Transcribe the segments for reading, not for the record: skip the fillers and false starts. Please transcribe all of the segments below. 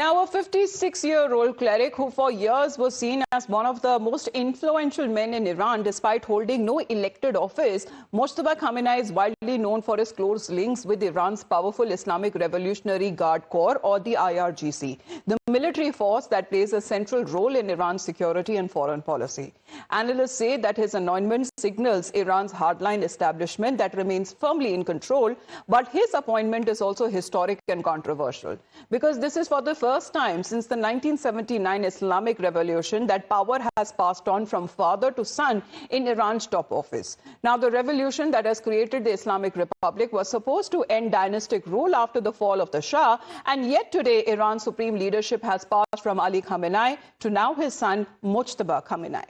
Now, a 56-year-old cleric who for years was seen as one of the most influential men in Iran despite holding no elected office, Mojtaba Khamenei is widely known for his close links with Iran's powerful Islamic Revolutionary Guard Corps, or the IRGC, the military force that plays a central role in Iran's security and foreign policy. Analysts say that his anointment signals Iran's hardline establishment that remains firmly in control, but his appointment is also historic and controversial because this is for the first time since the 1979 Islamic Revolution that power has passed on from father to son in Iran's top office. Now, the revolution that has created the Islamic Republic was supposed to end dynastic rule after the fall of the Shah, and yet today Iran's supreme leadership has passed from Ali Khamenei to now his son Mojtaba Khamenei.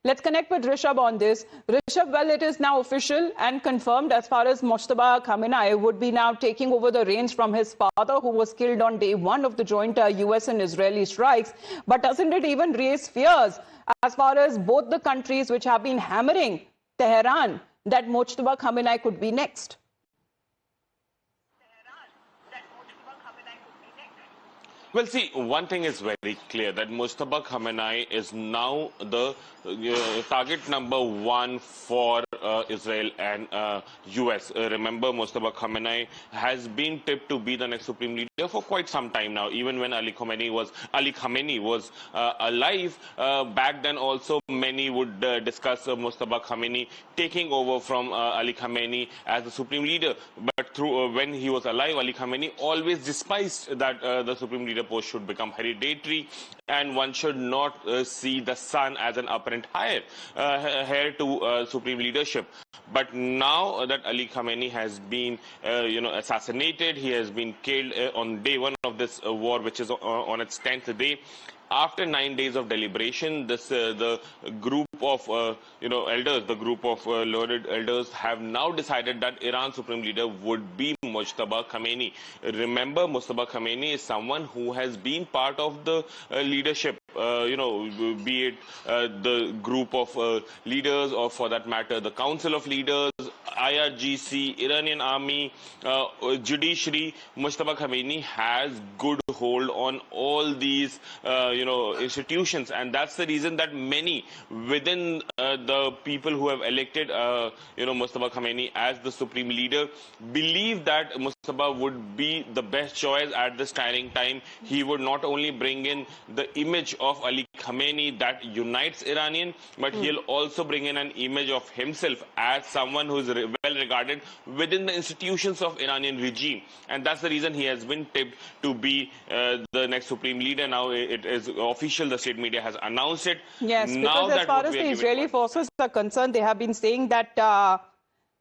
Let's connect with Rishabh on this. Rishabh, well, it is now official and confirmed as far as Mojtaba Khamenei would be now taking over the reins from his father, who was killed on day one of the joint US and Israeli strikes. But doesn't it even raise fears as far as both the countries which have been hammering Tehran that Mojtaba Khamenei could be next? Well, see, one thing is very clear, that Mojtaba Khamenei is now the target number one for Israel and US. Remember, Mojtaba Khamenei has been tipped to be the next supreme leader for quite some time now. Even when Ali Khamenei was alive, back then also many would discuss Mojtaba Khamenei taking over from Ali Khamenei as the supreme leader. But through when he was alive, Ali Khamenei always despised that the supreme leader post should become hereditary, and one should not see the son as an apparent heir to supreme leadership. But now that Ali Khamenei has been assassinated, he has been killed on day one of this war, which is on its 10th day. After 9 days of deliberation, the group of elders, the group of learned elders, have now decided that Iran's supreme leader would be Mojtaba Khamenei. Remember, Mojtaba Khamenei is someone who has been part of the leadership, be it the group of leaders, or for that matter, the Council of Leaders, IRGC, Iranian army, judiciary. Mojtaba Khamenei has good hold on all these institutions, and that's the reason that many within the people who have elected Mojtaba Khamenei as the supreme leader believe that Mojtaba would be the best choice at this tiring time. He would not only bring in the image of Ali Khamenei that unites Iranian, but he'll also bring in an image of himself as someone who is well regarded within the institutions of Iranian regime, and that's the reason he has been tipped to be the next supreme leader. Now it is official, the state media has announced it. Yes, because as far as the Israeli forces are concerned, they have been saying that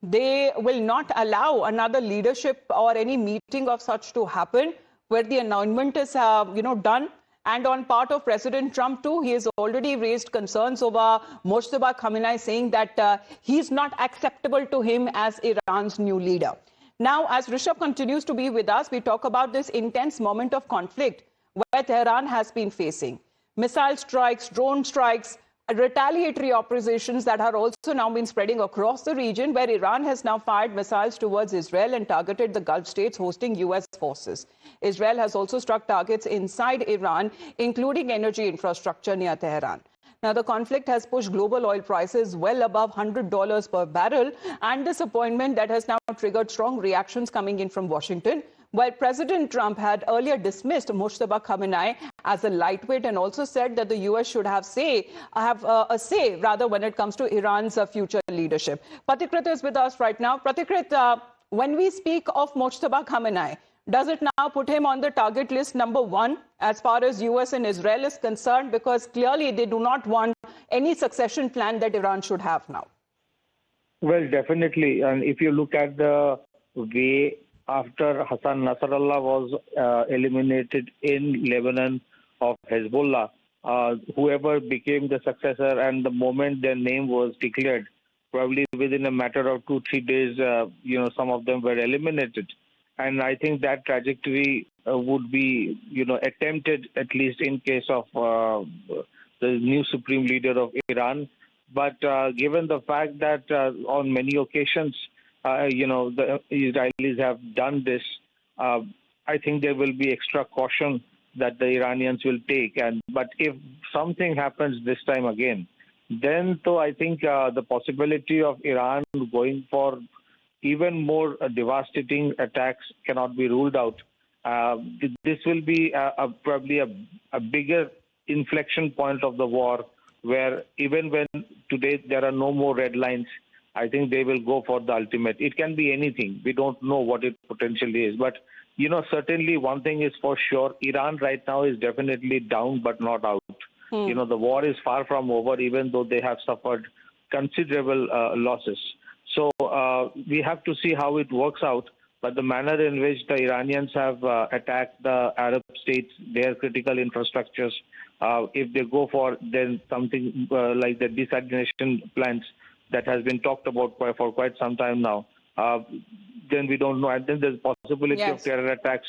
they will not allow another leadership or any meeting of such to happen where the anointment is done. And on part of President Trump too, he has already raised concerns over Mojtaba Khamenei, saying that he's not acceptable to him as Iran's new leader. Now, as Rishabh continues to be with us, we talk about this intense moment of conflict where Tehran has been facing missile strikes, drone strikes, retaliatory operations that are also now been spreading across the region, where Iran has now fired missiles towards Israel and targeted the Gulf states hosting US forces. Israel has also struck targets inside Iran, including energy infrastructure near Tehran. Now, the conflict has pushed global oil prices well above $100 per barrel, and disappointment that has now triggered strong reactions coming in from Washington, while President Trump had earlier dismissed Mojtaba Khamenei as a lightweight and also said that the US should have a say when it comes to Iran's future leadership. Patikrit is with us right now. Patikrit, when we speak of Mojtaba Khamenei, does it now put him on the target list number one as far as US and Israel is concerned? Because clearly they do not want any succession plan that Iran should have now. Well, definitely. And if you look at the way after Hassan Nasrallah was eliminated in Lebanon of Hezbollah, whoever became the successor, and the moment their name was declared, probably within a matter of 2-3 days, some of them were eliminated. And I think that trajectory would be, attempted at least in case of the new supreme leader of Iran. But given the fact that on many occasions, the Israelis have done this, I think there will be extra caution that the Iranians will take. But if something happens this time again, then so I think the possibility of Iran going for even more devastating attacks cannot be ruled out. This will be probably a bigger inflection point of the war, where even when today there are no more red lines, I think they will go for the ultimate. It can be anything. We don't know what it potentially is. But, certainly one thing is for sure, Iran right now is definitely down but not out. The war is far from over, even though they have suffered considerable losses. So we have to see how it works out. But the manner in which the Iranians have attacked the Arab states, their critical infrastructures, if they go for then something like the desalination plants that has been talked about for quite some time now, then we don't know. And then there's possibility of terror attacks,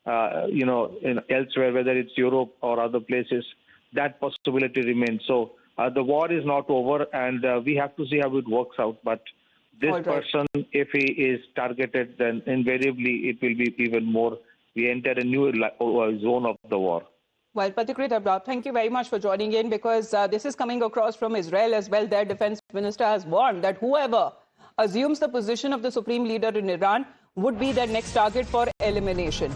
elsewhere, whether it's Europe or other places. That possibility remains. So the war is not over, and we have to see how it works out. But this person, if he is targeted, then invariably it will be even more. We enter a new zone of the war. Well, Patikrit, thank you very much for joining in, because this is coming across from Israel as well. Their defense minister has warned that whoever assumes the position of the supreme leader in Iran would be their next target for elimination.